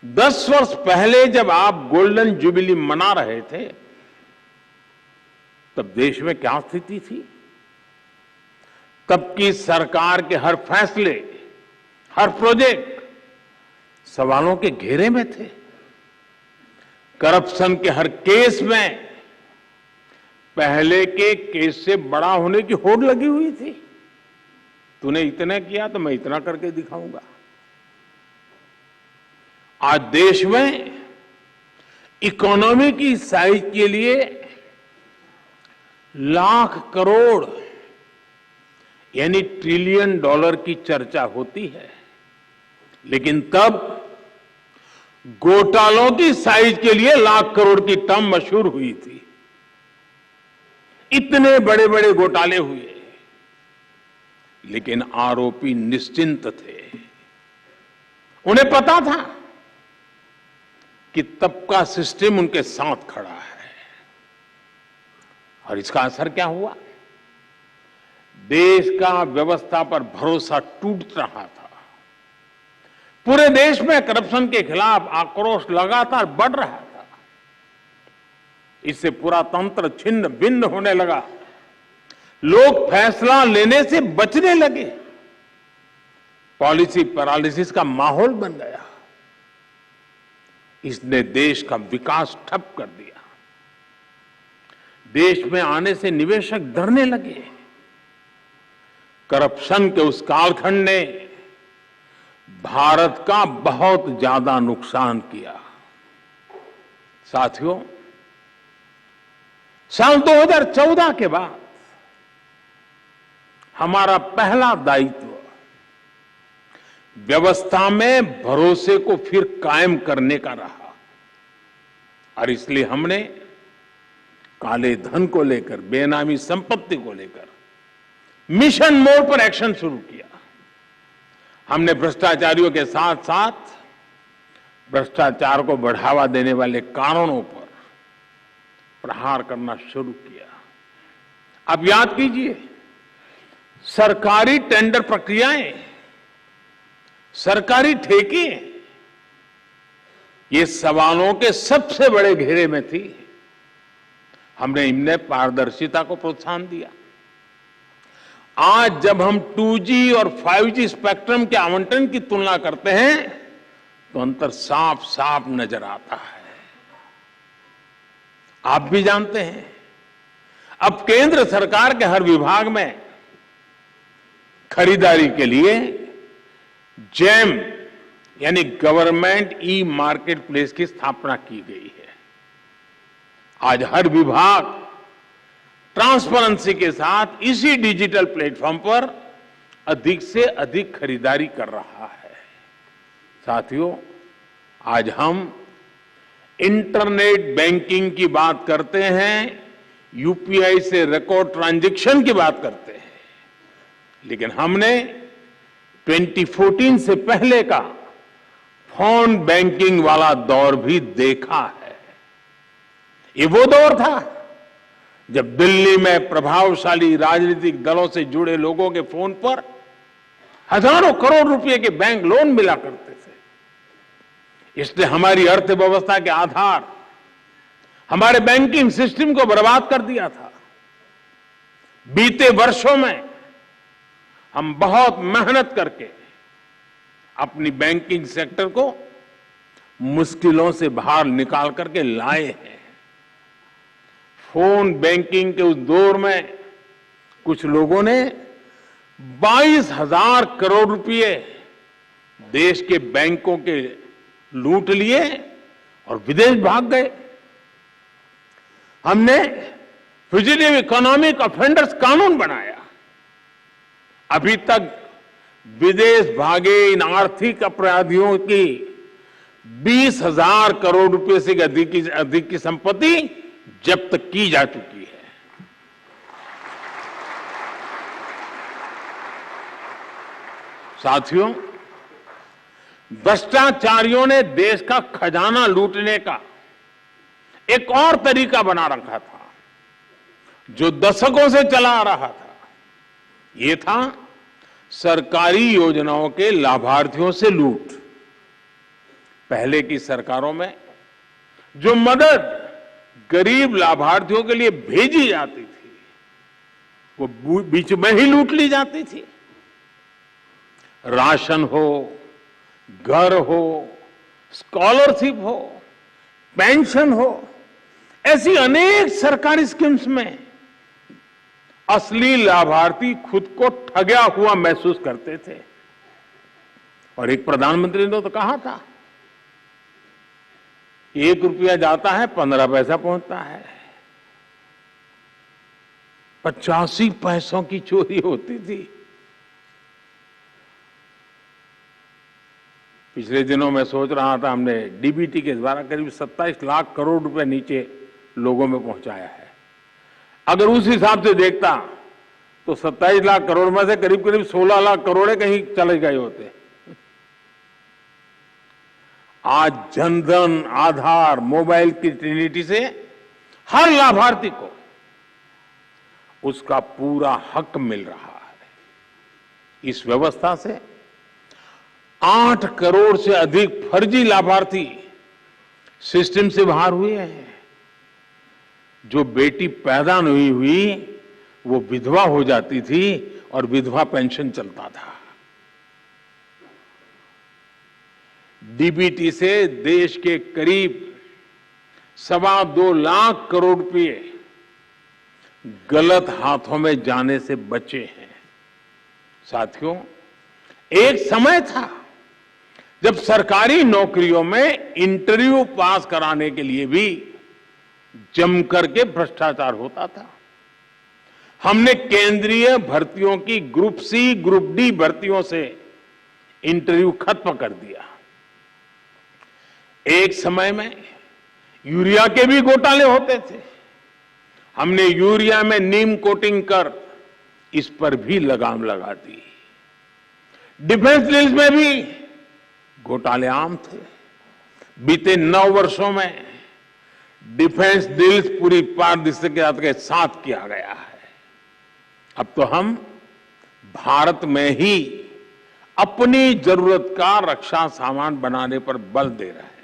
10 वर्ष पहले जब आप गोल्डन जुबिली मना रहे थे, तब देश में क्या स्थिति थी? तब की सरकार के हर फैसले, हर प्रोजेक्ट सवालों के घेरे में थे। करप्शन के हर केस में पहले के केस से बड़ा होने की होड़ लगी हुई थी। तूने इतना किया तो मैं इतना करके दिखाऊंगा। आज देश में इकोनॉमी की साइज के लिए लाख करोड़ यानी ट्रिलियन डॉलर की चर्चा होती है, लेकिन तब घोटालों की साइज के लिए लाख करोड़ की टर्म मशहूर हुई थी। इतने बड़े बड़े घोटाले हुए, लेकिन आरोपी निश्चिंत थे। उन्हें पता था कि तब का सिस्टम उनके साथ खड़ा है। और इसका असर क्या हुआ? देश का व्यवस्था पर भरोसा टूट रहा था। पूरे देश में करप्शन के खिलाफ आक्रोश लगातार बढ़ रहा था। इससे पूरा तंत्र छिन्न भिन्न होने लगा। लोग फैसला लेने से बचने लगे। पॉलिसी पैरालिसिस का माहौल बन गया। इसने देश का विकास ठप कर दिया। देश में आने से निवेशक डरने लगे। करप्शन के उस कालखंड ने भारत का बहुत ज्यादा नुकसान किया। साथियों, साल 2014 के बाद हमारा पहला दायित्व व्यवस्था में भरोसे को फिर कायम करने का रहा। और इसलिए हमने काले धन को लेकर, बेनामी संपत्ति को लेकर मिशन मोड पर एक्शन शुरू किया। हमने भ्रष्टाचारियों के साथ साथ भ्रष्टाचार को बढ़ावा देने वाले कानूनों पर प्रहार करना शुरू किया। अब याद कीजिए, सरकारी टेंडर प्रक्रियाएं, सरकारी ठेके, ये सवालों के सबसे बड़े घेरे में थी। हमने इनमें पारदर्शिता को प्रोत्साहन दिया। आज जब हम 2G और 5G स्पेक्ट्रम के आवंटन की तुलना करते हैं तो अंतर साफ साफ नजर आता है। आप भी जानते हैं, अब केंद्र सरकार के हर विभाग में खरीदारी के लिए जेम यानी गवर्नमेंट ई मार्केट प्लेस की स्थापना की गई है। आज हर विभाग ट्रांसपेरेंसी के साथ इसी डिजिटल प्लेटफॉर्म पर अधिक से अधिक खरीदारी कर रहा है। साथियों, आज हम इंटरनेट बैंकिंग की बात करते हैं, यूपीआई से रिकॉर्ड ट्रांजैक्शन की बात करते हैं, लेकिन हमने 2014 से पहले का फोन बैंकिंग वाला दौर भी देखा है। ये वो दौर था जब दिल्ली में प्रभावशाली राजनीतिक दलों से जुड़े लोगों के फोन पर हजारों करोड़ रुपए के बैंक लोन मिला करते थे। इसने हमारी अर्थव्यवस्था के आधार, हमारे बैंकिंग सिस्टम को बर्बाद कर दिया था। बीते वर्षों में हम बहुत मेहनत करके अपनी बैंकिंग सेक्टर को मुश्किलों से बाहर निकाल करके लाए हैं। फोन बैंकिंग के उस दौर में कुछ लोगों ने 22,000 करोड़ रुपए देश के बैंकों के लूट लिए और विदेश भाग गए। हमने फ्यूजिटिव इकोनॉमिक ऑफेंडर्स कानून बनाया। अभी तक विदेश भागे इन आर्थिक अपराधियों की 20,000 करोड़ रुपए से अधिक की संपत्ति जब्त की जा चुकी है। साथियों, भ्रष्टाचारियों ने देश का खजाना लूटने का एक और तरीका बना रखा था, जो दशकों से चला आ रहा था। ये था सरकारी योजनाओं के लाभार्थियों से लूट। पहले की सरकारों में जो मदद गरीब लाभार्थियों के लिए भेजी जाती थी वो बीच में ही लूट ली जाती थी। राशन हो, घर हो, स्कॉलरशिप हो, पेंशन हो, ऐसी अनेक सरकारी स्कीम्स में असली लाभार्थी खुद को ठगा हुआ महसूस करते थे। और एक प्रधानमंत्री ने तो कहा था, 1 रुपया जाता है 15 पैसा पहुंचता है। 85 पैसों की चोरी होती थी। पिछले दिनों मैं सोच रहा था, हमने डीबीटी के द्वारा करीब 27 लाख करोड़ रुपए नीचे लोगों में पहुंचाया है। अगर उस हिसाब से देखता तो 27 लाख करोड़ में से करीब करीब 16 लाख करोड़ कहीं चले गए होते। आज जनधन, आधार, मोबाइल की ट्रिनिटी से हर लाभार्थी को उसका पूरा हक मिल रहा है। इस व्यवस्था से 8 करोड़ से अधिक फर्जी लाभार्थी सिस्टम से बाहर हुए हैं। जो बेटी पैदा नहीं हुई वो विधवा हो जाती थी और विधवा पेंशन चलता था। डीबीटी से देश के करीब 2.25 लाख करोड़ रुपए गलत हाथों में जाने से बचे हैं। साथियों, एक समय था जब सरकारी नौकरियों में इंटरव्यू पास कराने के लिए भी जमकर के भ्रष्टाचार होता था। हमने केंद्रीय भर्तियों की ग्रुप सी, ग्रुप डी भर्तियों से इंटरव्यू खत्म कर दिया। एक समय में यूरिया के भी घोटाले होते थे। हमने यूरिया में नीम कोटिंग कर इस पर भी लगाम लगा दी। डिफेंस डील्स में भी घोटाले आम थे। बीते 9 वर्षों में डिफेंस डील्स पूरी पारदर्शिता के साथ किया गया है। अब तो हम भारत में ही अपनी जरूरत का रक्षा सामान बनाने पर बल दे रहे हैं।